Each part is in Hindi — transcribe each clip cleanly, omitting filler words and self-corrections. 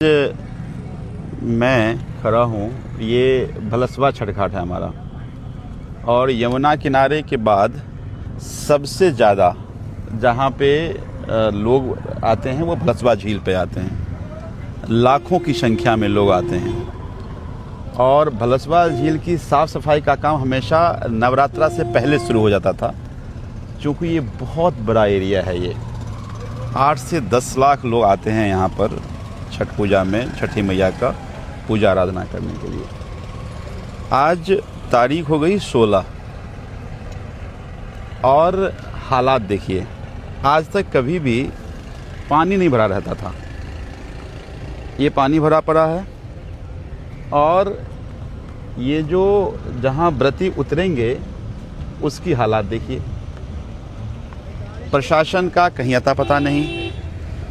मैं खड़ा हूँ, ये भलसवा छठ घाट है हमारा, और यमुना किनारे के बाद सबसे ज़्यादा जहाँ पे लोग आते हैं वो भलसवा झील पे आते हैं। लाखों की संख्या में लोग आते हैं और भलसवा झील की साफ़ सफाई का काम हमेशा नवरात्रा से पहले शुरू हो जाता था, क्योंकि ये बहुत बड़ा एरिया है। ये 8 से 10 लाख लोग आते हैं यहाँ पर छठ पूजा में, छठी मैया का पूजा आराधना करने के लिए। आज तारीख हो गई 16 और हालात देखिए, आज तक कभी भी पानी नहीं भरा रहता था। ये पानी भरा पड़ा है और ये जो जहाँ व्रती उतरेंगे उसकी हालात देखिए। प्रशासन का कहीं अता पता नहीं।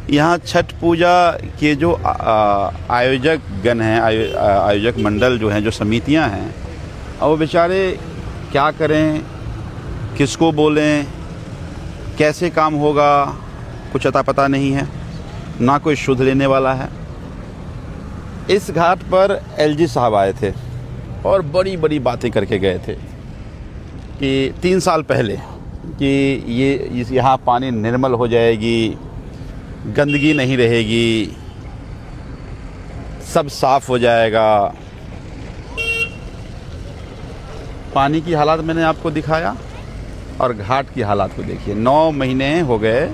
यहाँ छठ पूजा के जो आयोजक गण हैं, आयोजक मंडल जो हैं, जो समितियाँ हैं, और वो बेचारे क्या करें, किसको बोलें, कैसे काम होगा, कुछ अता पता नहीं है, ना कोई शुद्ध लेने वाला है। इस घाट पर एलजी साहब आए थे और बड़ी बड़ी बातें करके गए थे कि 3 साल पहले कि ये यहाँ पानी निर्मल हो जाएगी, गंदगी नहीं रहेगी, सब साफ हो जाएगा। पानी की हालात मैंने आपको दिखाया और घाट की हालात को देखिए। 9 महीने हो गए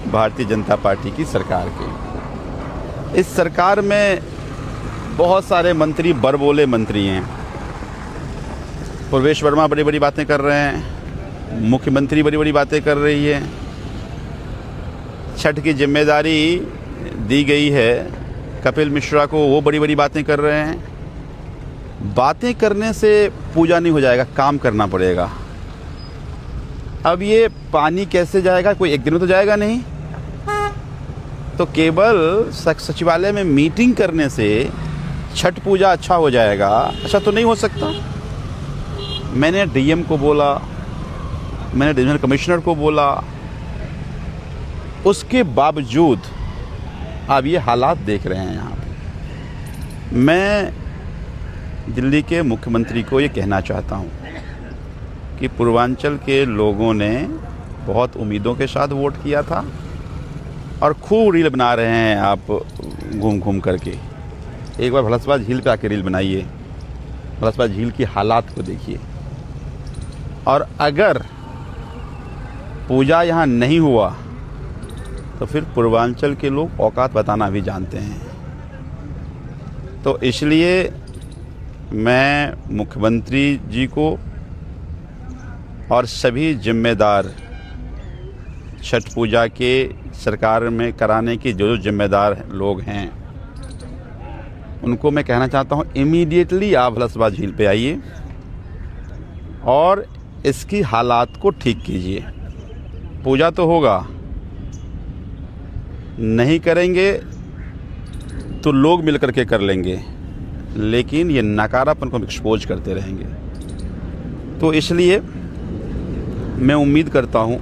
भारतीय जनता पार्टी की सरकार के। इस सरकार में बहुत सारे मंत्री बड़बोले मंत्री हैं। प्रवेश वर्मा बड़ी बड़ी बातें कर रहे हैं, मुख्यमंत्री बड़ी बड़ी बातें कर रही है। छठ की जिम्मेदारी दी गई है कपिल मिश्रा को, वो बड़ी बड़ी बातें कर रहे हैं। बातें करने से पूजा नहीं हो जाएगा, काम करना पड़ेगा। अब ये पानी कैसे जाएगा, कोई एक दिन में तो जाएगा नहीं। तो केवल सचिवालय में मीटिंग करने से छठ पूजा अच्छा हो जाएगा, अच्छा तो नहीं हो सकता। मैंने डीएम को बोला, मैंने डिविजनल कमिश्नर को बोला, उसके बावजूद आप ये हालात देख रहे हैं यहाँ पे। मैं दिल्ली के मुख्यमंत्री को ये कहना चाहता हूँ कि पूर्वांचल के लोगों ने बहुत उम्मीदों के साथ वोट किया था और खूब रील बना रहे हैं आप घूम घूम करके। एक बार भलसवा झील पे आके रील बनाइए, भलसवा झील की हालात को देखिए। और अगर पूजा यहाँ नहीं हुआ तो फिर पूर्वांचल के लोग औकात बताना भी जानते हैं। तो इसलिए मैं मुख्यमंत्री जी को और सभी जिम्मेदार छठ पूजा के सरकार में कराने के जो जिम्मेदार लोग हैं उनको मैं कहना चाहता हूँ, इमीडिएटली आप भलसवा झील पे आइए और इसकी हालात को ठीक कीजिए। पूजा तो होगा, नहीं करेंगे तो लोग मिलकर के कर लेंगे, लेकिन ये नकारापन को एक्सपोज करते रहेंगे। तो इसलिए मैं उम्मीद करता हूँ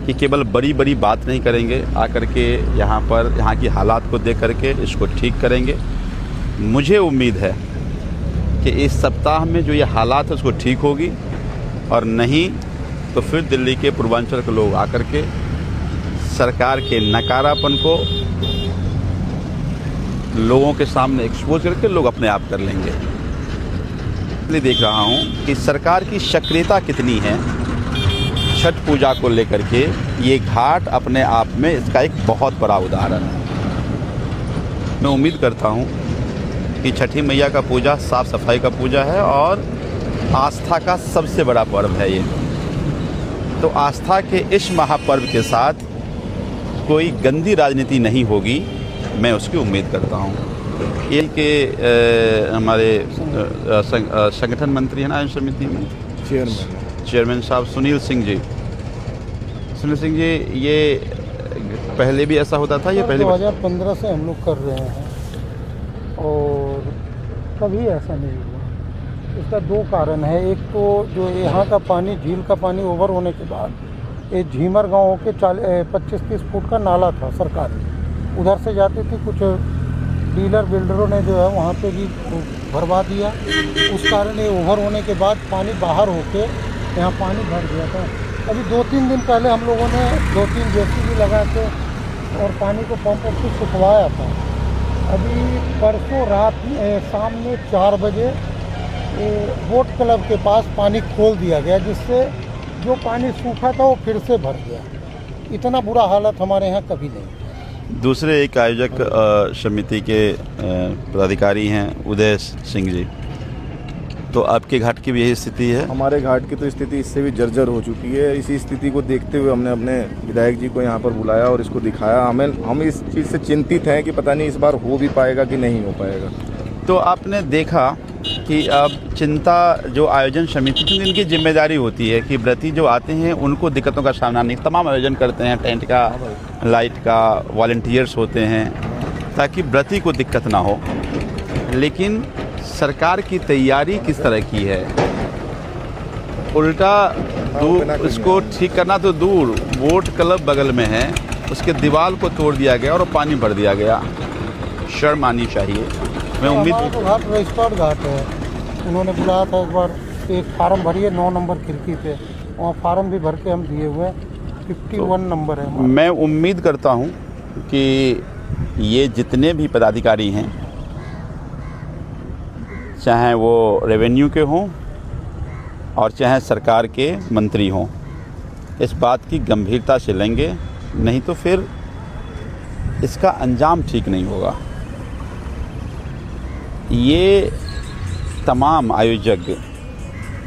कि केवल बड़ी बड़ी बात नहीं करेंगे, आकर के यहाँ पर यहाँ की हालात को देख करके इसको ठीक करेंगे। मुझे उम्मीद है कि इस सप्ताह में जो ये हालात है उसको ठीक होगी, और नहीं तो फिर दिल्ली के पूर्वांचल के लोग आकर के सरकार के नकारापन को लोगों के सामने एक्सपोज करके लोग अपने आप कर लेंगे। इसलिए देख रहा हूँ कि सरकार की सक्रियता कितनी है छठ पूजा को लेकर के। ये घाट अपने आप में इसका एक बहुत बड़ा उदाहरण है। मैं उम्मीद करता हूँ कि छठी मैया का पूजा साफ सफाई का पूजा है और आस्था का सबसे बड़ा पर्व है ये। तो आस्था के इस महापर्व के साथ कोई गंदी राजनीति नहीं होगी, मैं उसकी उम्मीद करता हूँ। ये कि हमारे संगठन मंत्री हैं ना समिति में, चेयरमैन साहब सुनील सिंह जी, ये पहले भी ऐसा होता था? ये पहले 2015 से हम लोग कर रहे हैं और कभी ऐसा नहीं हुआ। इसका 2 कारण है। एक तो जो यहाँ का पानी, झील का पानी ओवर होने के बाद ये झीमर गांव के 25-30 फुट का नाला था सरकारी, उधर से जाती थी कुछ डीलर बिल्डरों ने जो है वहाँ पे भी भरवा दिया। उस कारण ये ओवर होने के बाद पानी बाहर होके यहाँ पानी भर गया था। अभी 2-3 दिन पहले हम लोगों ने 2-3 जेसीबी लगा के और पानी को पंप से सुखवाया था। अभी परसों रात शाम में 4 बजे बोट क्लब के पास पानी खोल दिया गया, जिससे जो पानी सूखा था वो फिर से भर गया। इतना बुरा हालत हमारे यहाँ कभी नहीं। दूसरे एक आयोजक समिति के पदाधिकारी हैं उदय सिंह जी, तो आपके घाट की भी यही स्थिति है? हमारे घाट की तो स्थिति इससे भी जर्जर हो चुकी है। इसी स्थिति को देखते हुए हमने अपने विधायक जी को यहाँ पर बुलाया और इसको दिखाया। हम इस चीज़ से चिंतित हैं कि पता नहीं इस बार हो भी पाएगा कि नहीं हो पाएगा। तो आपने देखा कि अब चिंता जो आयोजन समिति की इनकी जिम्मेदारी होती है कि व्रती जो आते हैं उनको दिक्कतों का सामना नहीं, तमाम आयोजन करते हैं, टेंट का, लाइट का, वॉलंटियर्स होते हैं ताकि व्रती को दिक्कत ना हो। लेकिन सरकार की तैयारी किस तरह की है? उल्टा इसको ठीक करना तो दूर, बोट क्लब बगल में है, उसके दीवार को तोड़ दिया गया और पानी भर दिया गया। शर्म आनी चाहिए। मैं उम्मीद तो घाट रजिस्टर्ड घाट है। उन्होंने बुलाया था एक बार, एक फार्म भरिए 9 नंबर खिड़की पे, वहाँ फार्म भी भर के हम दिए हुए। 51 नंबर है हमारा। मैं उम्मीद करता हूँ कि ये जितने भी पदाधिकारी हैं, चाहे वो रेवेन्यू के हों और चाहे सरकार के मंत्री हों, इस बात की गंभीरता से लेंगे, नहीं तो फिर इसका अंजाम ठीक नहीं होगा। ये तमाम आयोजक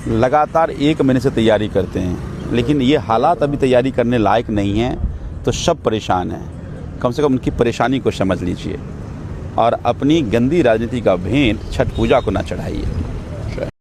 लगातार 1 महीने से तैयारी करते हैं, लेकिन ये हालात अभी तैयारी करने लायक नहीं हैं, तो सब परेशान हैं। कम से कम उनकी परेशानी को समझ लीजिए और अपनी गंदी राजनीति का भेंट छठ पूजा को ना चढ़ाइए।